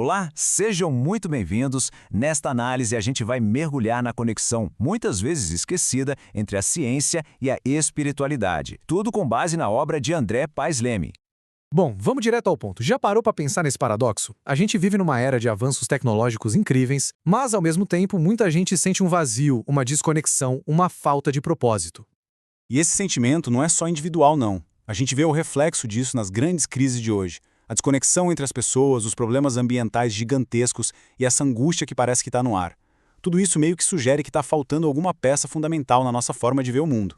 Olá, sejam muito bem-vindos. Nesta análise, a gente vai mergulhar na conexão, muitas vezes esquecida, entre a ciência e a espiritualidade. Tudo com base na obra de André Paes Leme. Bom, vamos direto ao ponto. Já parou para pensar nesse paradoxo? A gente vive numa era de avanços tecnológicos incríveis, mas ao mesmo tempo muita gente sente um vazio, uma desconexão, uma falta de propósito. E esse sentimento não é só individual, não. A gente vê o reflexo disso nas grandes crises de hoje. A desconexão entre as pessoas, os problemas ambientais gigantescos e essa angústia que parece que está no ar. Tudo isso meio que sugere que está faltando alguma peça fundamental na nossa forma de ver o mundo.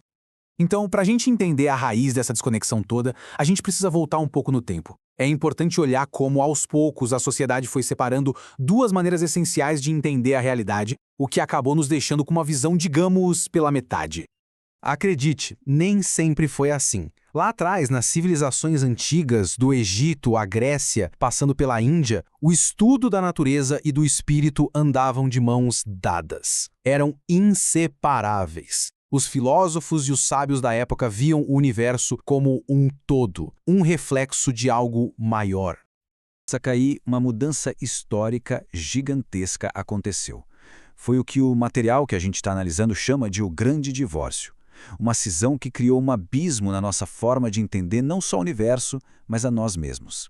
Então, para a gente entender a raiz dessa desconexão toda, a gente precisa voltar um pouco no tempo. É importante olhar como, aos poucos, a sociedade foi separando duas maneiras essenciais de entender a realidade, o que acabou nos deixando com uma visão, digamos, pela metade. Acredite, nem sempre foi assim. Lá atrás, nas civilizações antigas, do Egito à Grécia, passando pela Índia, o estudo da natureza e do espírito andavam de mãos dadas. Eram inseparáveis. Os filósofos e os sábios da época viam o universo como um todo, um reflexo de algo maior. Aí, uma mudança histórica gigantesca aconteceu. Foi o que o material que a gente está analisando chama de o Grande Divórcio. Uma cisão que criou um abismo na nossa forma de entender não só o universo, mas a nós mesmos.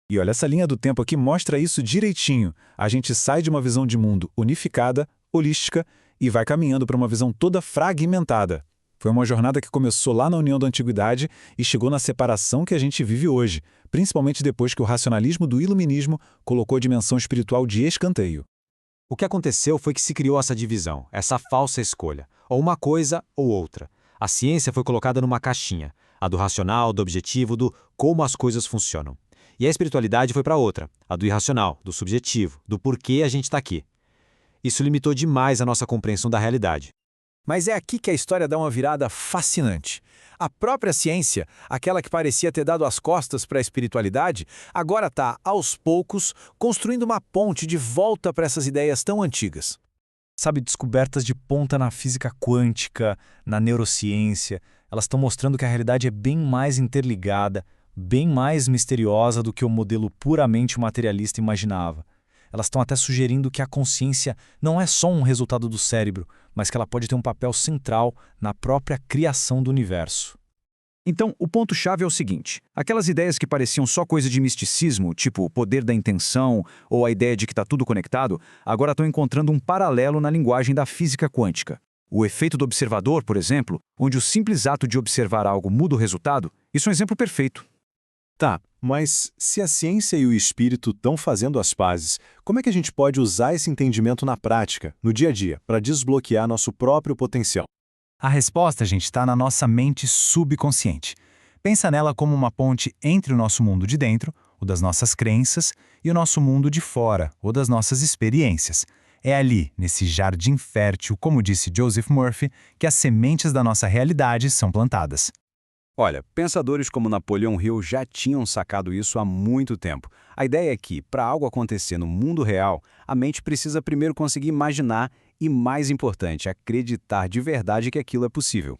E olha, essa linha do tempo aqui mostra isso direitinho. A gente sai de uma visão de mundo unificada, holística, e vai caminhando para uma visão toda fragmentada. Foi uma jornada que começou lá na União da Antiguidade e chegou na separação que a gente vive hoje, principalmente depois que o racionalismo do iluminismo colocou a dimensão espiritual de escanteio. O que aconteceu foi que se criou essa divisão, essa falsa escolha, ou uma coisa ou outra. A ciência foi colocada numa caixinha, a do racional, do objetivo, do como as coisas funcionam. E a espiritualidade foi para outra, a do irracional, do subjetivo, do porquê a gente está aqui. Isso limitou demais a nossa compreensão da realidade. Mas é aqui que a história dá uma virada fascinante. A própria ciência, aquela que parecia ter dado as costas para a espiritualidade, agora está, aos poucos, construindo uma ponte de volta para essas ideias tão antigas. Sabe, descobertas de ponta na física quântica, na neurociência, elas estão mostrando que a realidade é bem mais interligada, bem mais misteriosa do que o modelo puramente materialista imaginava. Elas estão até sugerindo que a consciência não é só um resultado do cérebro, mas que ela pode ter um papel central na própria criação do universo. Então, o ponto-chave é o seguinte: aquelas ideias que pareciam só coisa de misticismo, tipo o poder da intenção ou a ideia de que está tudo conectado, agora estão encontrando um paralelo na linguagem da física quântica. O efeito do observador, por exemplo, onde o simples ato de observar algo muda o resultado, isso é um exemplo perfeito. Tá, mas se a ciência e o espírito estão fazendo as pazes, como é que a gente pode usar esse entendimento na prática, no dia a dia, para desbloquear nosso próprio potencial? A resposta, gente, está na nossa mente subconsciente. Pensa nela como uma ponte entre o nosso mundo de dentro, o das nossas crenças, e o nosso mundo de fora, o das nossas experiências. É ali, nesse jardim fértil, como disse Joseph Murphy, que as sementes da nossa realidade são plantadas. Olha, pensadores como Napoleão Hill já tinham sacado isso há muito tempo. A ideia é que, para algo acontecer no mundo real, a mente precisa primeiro conseguir imaginar e, mais importante, acreditar de verdade que aquilo é possível.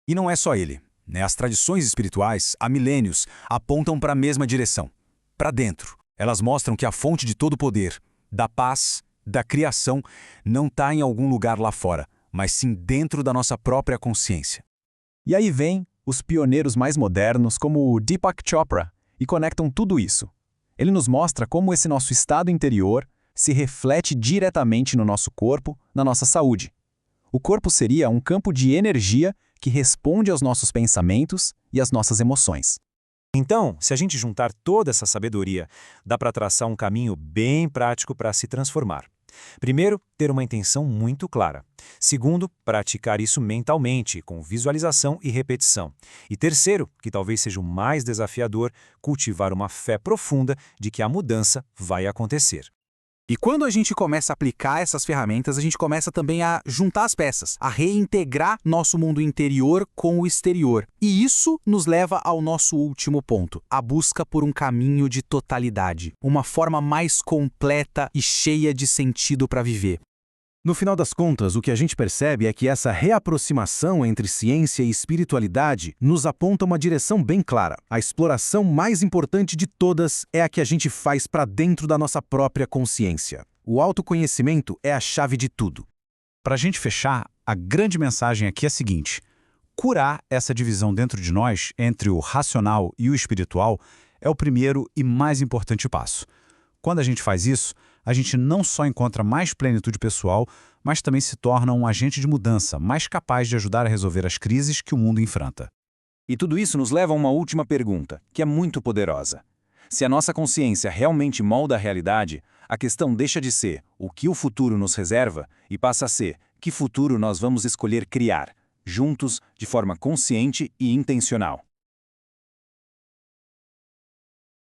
E não é só ele, né? As tradições espirituais, há milênios, apontam para a mesma direção, para dentro. Elas mostram que a fonte de todo poder, da paz, da criação, não está em algum lugar lá fora, mas sim dentro da nossa própria consciência. E aí vem os pioneiros mais modernos, como o Deepak Chopra, e conectam tudo isso. Ele nos mostra como esse nosso estado interior se reflete diretamente no nosso corpo, na nossa saúde. O corpo seria um campo de energia que responde aos nossos pensamentos e às nossas emoções. Então, se a gente juntar toda essa sabedoria, dá para traçar um caminho bem prático para se transformar. Primeiro, ter uma intenção muito clara. Segundo, praticar isso mentalmente, com visualização e repetição. E terceiro, que talvez seja o mais desafiador, cultivar uma fé profunda de que a mudança vai acontecer. E quando a gente começa a aplicar essas ferramentas, a gente começa também a juntar as peças, a reintegrar nosso mundo interior com o exterior. E isso nos leva ao nosso último ponto, a busca por um caminho de totalidade, uma forma mais completa e cheia de sentido para viver. No final das contas, o que a gente percebe é que essa reaproximação entre ciência e espiritualidade nos aponta uma direção bem clara. A exploração mais importante de todas é a que a gente faz para dentro da nossa própria consciência. O autoconhecimento é a chave de tudo. Para a gente fechar, a grande mensagem aqui é a seguinte: curar essa divisão dentro de nós entre o racional e o espiritual é o primeiro e mais importante passo. Quando a gente faz isso, a gente não só encontra mais plenitude pessoal, mas também se torna um agente de mudança mais capaz de ajudar a resolver as crises que o mundo enfrenta. E tudo isso nos leva a uma última pergunta, que é muito poderosa. Se a nossa consciência realmente molda a realidade, a questão deixa de ser o que o futuro nos reserva e passa a ser que futuro nós vamos escolher criar, juntos, de forma consciente e intencional.